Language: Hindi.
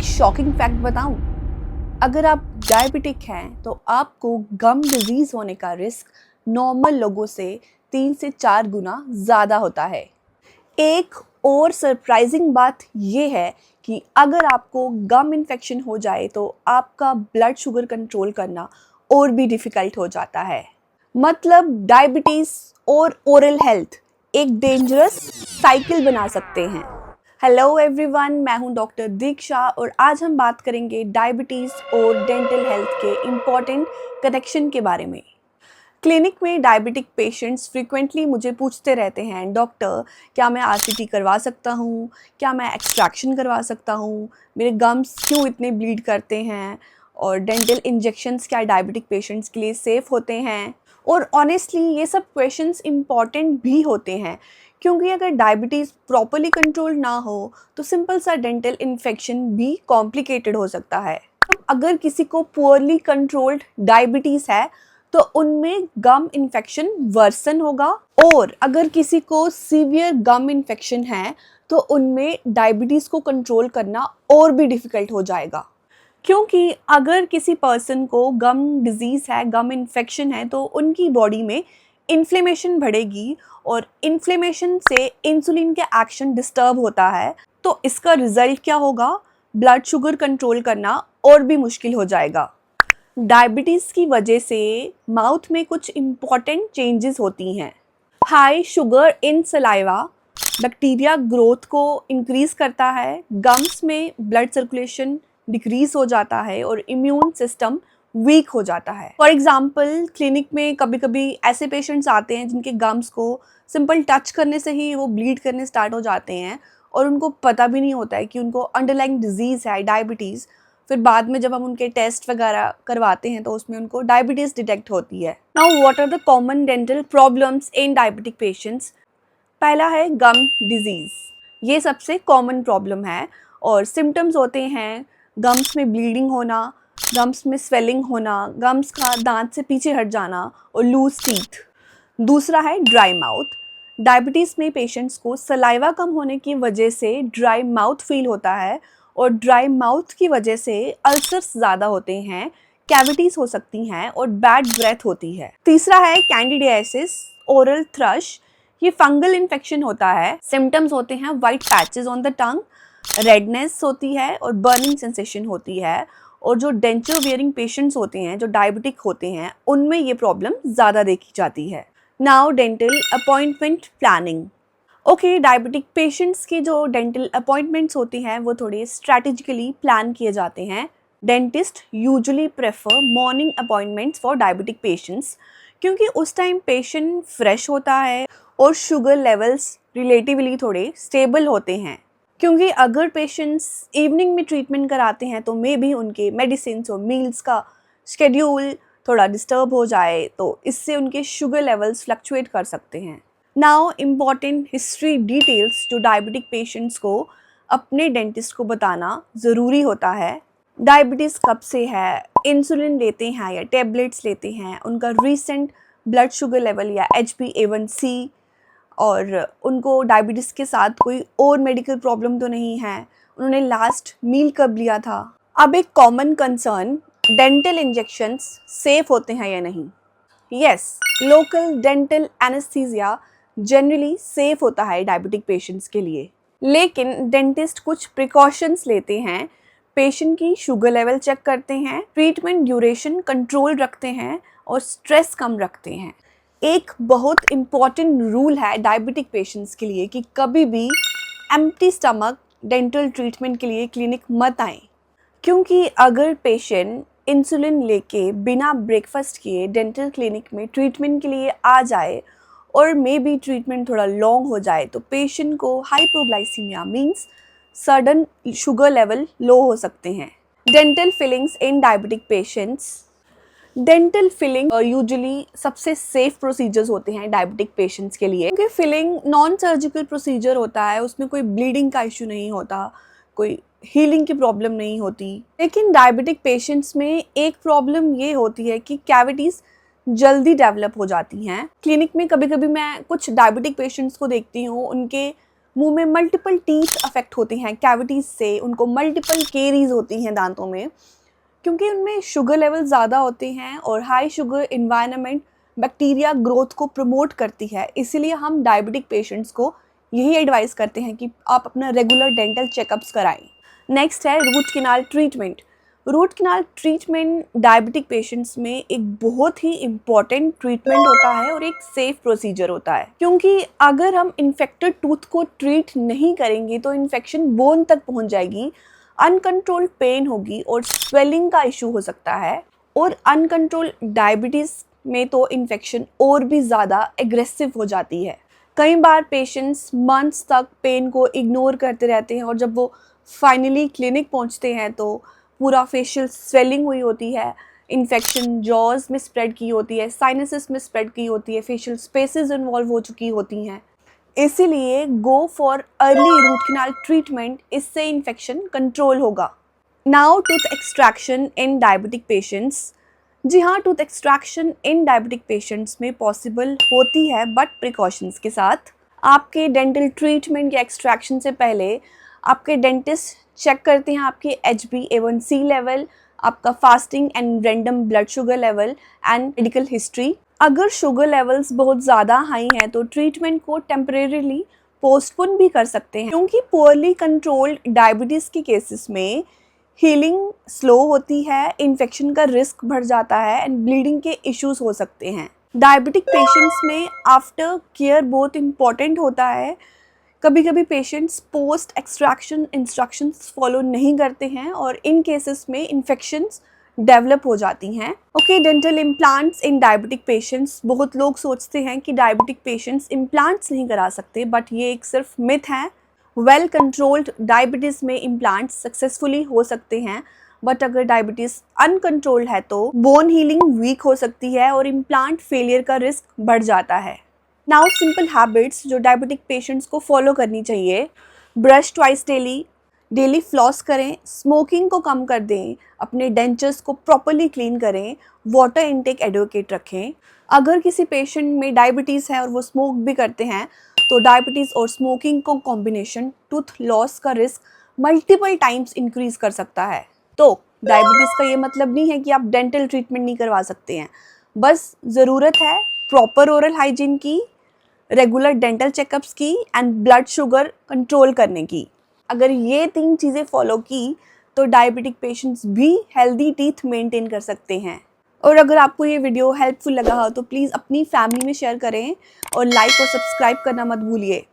शॉकिंग फैक्ट बताऊं? अगर आप डायबिटिक हैं तो आपको गम डिजीज होने का रिस्क नॉर्मल लोगों से 3 से 4 गुना ज़्यादा होता है। एक और सरप्राइजिंग बात यह है कि अगर आपको गम इन्फेक्शन हो जाए तो आपका ब्लड शुगर कंट्रोल करना और भी डिफ़िकल्ट हो जाता है। मतलब डायबिटीज़ और ओरल हेल्थ एक डेंजरस साइकिल बना सकते हैं। हेलो एवरीवन, मैं हूं डॉक्टर दीक्षा और आज हम बात करेंगे डायबिटीज़ और डेंटल हेल्थ के इम्पॉर्टेंट कनेक्शन के बारे में। क्लिनिक में डायबिटिक पेशेंट्स फ्रीक्वेंटली मुझे पूछते रहते हैं, डॉक्टर क्या मैं आरसीटी करवा सकता हूँ, क्या मैं एक्सट्रैक्शन करवा सकता हूँ, मेरे गम्स क्यों इतने ब्लीड करते हैं, और डेंटल इंजेक्शंस क्या डायबिटिक पेशेंट्स के लिए सेफ़ होते हैं। और ऑनेस्टली ये सब क्वेश्चंस इम्पॉर्टेंट भी होते हैं क्योंकि अगर डायबिटीज़ प्रॉपरली कंट्रोल ना हो तो सिंपल सा डेंटल इन्फेक्शन भी कॉम्प्लिकेटेड हो सकता है। अगर किसी को पुअरली कंट्रोल्ड डायबिटीज़ है तो उनमें गम इन्फेक्शन वर्सन होगा, और अगर किसी को सीवियर गम इन्फेक्शन है तो उनमें डायबिटीज़ को कंट्रोल करना और भी डिफ़िकल्ट हो जाएगा। क्योंकि अगर किसी पर्सन को गम डिजीज़ है, गम इन्फेक्शन है, तो उनकी बॉडी में इन्फ्लेमेशन बढ़ेगी और इन्फ्लेमेशन से इंसुलिन के एक्शन डिस्टर्ब होता है। तो इसका रिजल्ट क्या होगा? ब्लड शुगर कंट्रोल करना और भी मुश्किल हो जाएगा। डायबिटीज़ की वजह से माउथ में कुछ इम्पॉर्टेंट चेंजेस होती हैं। High sugar in saliva bacteria growth को इंक्रीज़ करता है, गम्स में ब्लड सर्कुलेशन डिक्रीज हो जाता है और इम्यून सिस्टम वीक हो जाता है। फॉर एग्जाम्पल, क्लिनिक में कभी कभी ऐसे पेशेंट्स आते हैं जिनके गम्स को सिंपल टच करने से ही वो ब्लीड करने स्टार्ट हो जाते हैं और उनको पता भी नहीं होता है कि उनको अंडरलाइंग डिजीज़ है डायबिटीज़। फिर बाद में जब हम उनके टेस्ट वगैरह करवाते हैं तो उसमें उनको डायबिटीज़ डिटेक्ट होती है। Now what are the common dental problems in diabetic patients? पहला है गम डिजीज़। ये सबसे कॉमन प्रॉब्लम है और सिम्टम्स होते हैं गम्स में ब्लीडिंग होना, गम्स में स्वेलिंग होना, गम्स का दांत से पीछे हट जाना और लूज टीथ। दूसरा है ड्राई माउथ। डायबिटीज़ में पेशेंट्स को सलाइवा कम होने की वजह से ड्राई माउथ फील होता है और ड्राई माउथ की वजह से अल्सर्स ज़्यादा होते हैं, कैविटीज़ हो सकती हैं और बैड ब्रेथ होती है। तीसरा है कैंडिडियासिस, ओरल थ्रश। ये फंगल इन्फेक्शन होता है। सिम्टम्स होते हैं white patches on the tongue, redness होती है और बर्निंग सेंसेशन होती है। और जो डेंचर वियरिंग पेशेंट्स होते हैं, जो डायबिटिक होते हैं, उनमें ये प्रॉब्लम ज़्यादा देखी जाती है। Now dental appointment planning. Okay, diabetic patients के जो डेंटल अपॉइंटमेंट्स होती हैं वो थोड़े स्ट्रैटेजिकली प्लान किए जाते हैं। Dentist usually prefer morning appointments for diabetic patients क्योंकि उस टाइम पेशेंट फ्रेश होता है और शुगर लेवल्स रिलेटिवली थोड़े स्टेबल होते हैं। क्योंकि अगर पेशेंट्स इवनिंग में ट्रीटमेंट कराते हैं तो मे भी उनके मेडिसिन और मील्स का शेड्यूल थोड़ा डिस्टर्ब हो जाए, तो इससे उनके शुगर लेवल्स फ्लक्चुएट कर सकते हैं। नाउ इम्पॉर्टेंट हिस्ट्री डिटेल्स जो डायबिटिक पेशेंट्स को अपने डेंटिस्ट को बताना ज़रूरी होता है। डायबिटीज़ कब से है, इंसुलिन लेते हैं या टेबलेट्स लेते हैं, उनका रीसेंट ब्लड शुगर लेवल या HbA1c, और उनको डायबिटीज़ के साथ कोई और मेडिकल प्रॉब्लम तो नहीं है, उन्होंने लास्ट मील कब लिया था। अब एक common concern, dental injections safe होते हैं या नहीं। Yes, local dental anaesthesia generally safe होता है डायबिटिक पेशेंट्स के लिए, लेकिन डेंटिस्ट कुछ प्रिकॉशंस लेते हैं। पेशेंट की शुगर लेवल चेक करते हैं, ट्रीटमेंट ड्यूरेशन कंट्रोल रखते हैं और स्ट्रेस कम रखते हैं। एक बहुत इम्पॉर्टेंट रूल है डायबिटिक पेशेंट्स के लिए कि कभी भी एम्प्टी स्टमक डेंटल ट्रीटमेंट के लिए क्लिनिक मत आएं, क्योंकि अगर पेशेंट इंसुलिन लेके बिना ब्रेकफास्ट किए डेंटल क्लिनिक में ट्रीटमेंट के लिए आ जाए और मे बी ट्रीटमेंट थोड़ा लॉन्ग हो जाए तो पेशेंट को hypoglycaemia means sudden sugar level low हो सकते हैं। Dental fillings in diabetic patients. Dental filling usually सबसे सेफ प्रोसीजर्स होते हैं डायबिटिक पेशेंट्स के लिए, क्योंकि फिलिंग नॉन सर्जिकल प्रोसीजर होता है, उसमें कोई ब्लीडिंग का इशू नहीं होता, कोई हीलिंग की प्रॉब्लम नहीं होती। लेकिन डायबिटिक पेशेंट्स में एक प्रॉब्लम ये होती है कि कैविटीज़ जल्दी डेवलप हो जाती हैं। क्लिनिक में कभी कभी मैं कुछ डायबिटिक पेशेंट्स को देखती हूँ, उनके मुंह में मल्टीपल टीथ अफेक्ट होती हैं कैविटीज़ से, उनको मल्टीपल केरीज होती हैं दांतों में, क्योंकि उनमें शुगर लेवल ज़्यादा होते हैं और high sugar environment bacteria growth को प्रमोट करती है। इसीलिए हम डायबिटिक पेशेंट्स को यही एडवाइस करते हैं कि आप अपना रेगुलर डेंटल चेकअप्स कराएं। नेक्स्ट है root canal treatment. Root canal treatment diabetic patients में एक बहुत ही इम्पॉर्टेंट ट्रीटमेंट होता है और एक सेफ प्रोसीजर होता है, क्योंकि अगर हम इन्फेक्टेड टूथ को ट्रीट नहीं करेंगे तो इन्फेक्शन बोन तक पहुंच जाएगी, अनकंट्रोल्ड पेन होगी और स्वेलिंग का इशू हो सकता है। और अनकंट्रोल्ड डायबिटीज़ में तो इन्फेक्शन और भी ज़्यादा एग्रेसिव हो जाती है। कई बार पेशेंट्स मंथ्स तक पेन को इग्नोर करते रहते हैं और जब वो फाइनली क्लिनिक पहुंचते हैं तो पूरा फेशियल स्वेलिंग हुई होती है, इन्फेक्शन जॉज में स्प्रेड की होती है, साइनसेस में स्प्रेड की होती है, फेशियल स्पेसेस इन्वॉल्व हो चुकी होती हैं। इसीलिए go for early root canal treatment, इससे इन्फेक्शन कंट्रोल होगा। Now tooth extraction in diabetic patients. जी हाँ, tooth extraction in diabetic patients में पॉसिबल होती है बट प्रिकॉशंस के साथ। आपके डेंटल ट्रीटमेंट या एक्सट्रैक्शन से पहले आपके डेंटिस्ट चेक करते हैं आपके HbA1c लेवल, आपका fasting and random blood sugar level and medical history. अगर शुगर लेवल्स बहुत ज़्यादा हाई हैं तो ट्रीटमेंट को टेम्परेरीली पोस्टपोन भी कर सकते हैं, क्योंकि पुअरली कंट्रोल्ड डायबिटीज़ के केसेस में हीलिंग स्लो होती है, इन्फेक्शन का रिस्क बढ़ जाता है एंड ब्लीडिंग के इश्यूज हो सकते हैं। डायबिटिक पेशेंट्स में आफ्टर केयर बहुत इम्पॉर्टेंट होता है। कभी कभी patients post extraction instructions follow नहीं करते हैं और इन केसेस में इन्फेक्शंस डेवलप हो जाती हैं। ओके, डेंटल इम्प्लांट्स इन डायबिटिक पेशेंट्स। बहुत लोग सोचते हैं कि डायबिटिक पेशेंट्स इम्प्लांट्स नहीं करा सकते, बट ये एक सिर्फ मिथ है। वेल कंट्रोल्ड डायबिटीज़ में इम्प्लांट्स सक्सेसफुली हो सकते हैं, बट अगर डायबिटीज़ अनकंट्रोल्ड है तो बोन हीलिंग वीक हो सकती है और इम्प्लांट फेलियर का रिस्क बढ़ जाता है। नाउ सिंपल हैबिट्स जो डायबिटिक पेशेंट्स को फॉलो करनी चाहिए। ब्रश ट्वाइस डेली फ्लॉस करें, स्मोकिंग को कम कर दें, अपने डेंचर्स को प्रॉपरली क्लीन करें, वाटर इनटेक एडुकेट रखें। अगर किसी पेशेंट में डायबिटीज़ है और वो स्मोक भी करते हैं तो डायबिटीज़ और स्मोकिंग को कॉम्बिनेशन टूथ लॉस का रिस्क मल्टीपल टाइम्स इंक्रीज कर सकता है। तो डायबिटीज़ का ये मतलब नहीं है कि आप डेंटल ट्रीटमेंट नहीं करवा सकते हैं, बस ज़रूरत है प्रॉपर ओरल हाइजीन की, रेगुलर डेंटल चेकअप्स की एंड ब्लड शुगर कंट्रोल करने की। अगर ये 3 चीज़ें फॉलो की तो डायबिटिक पेशेंट्स भी हेल्दी टीथ मेंटेन कर सकते हैं। और अगर आपको ये वीडियो हेल्पफुल लगा हो तो प्लीज़ अपनी फैमिली में शेयर करें और लाइक और सब्सक्राइब करना मत भूलिए।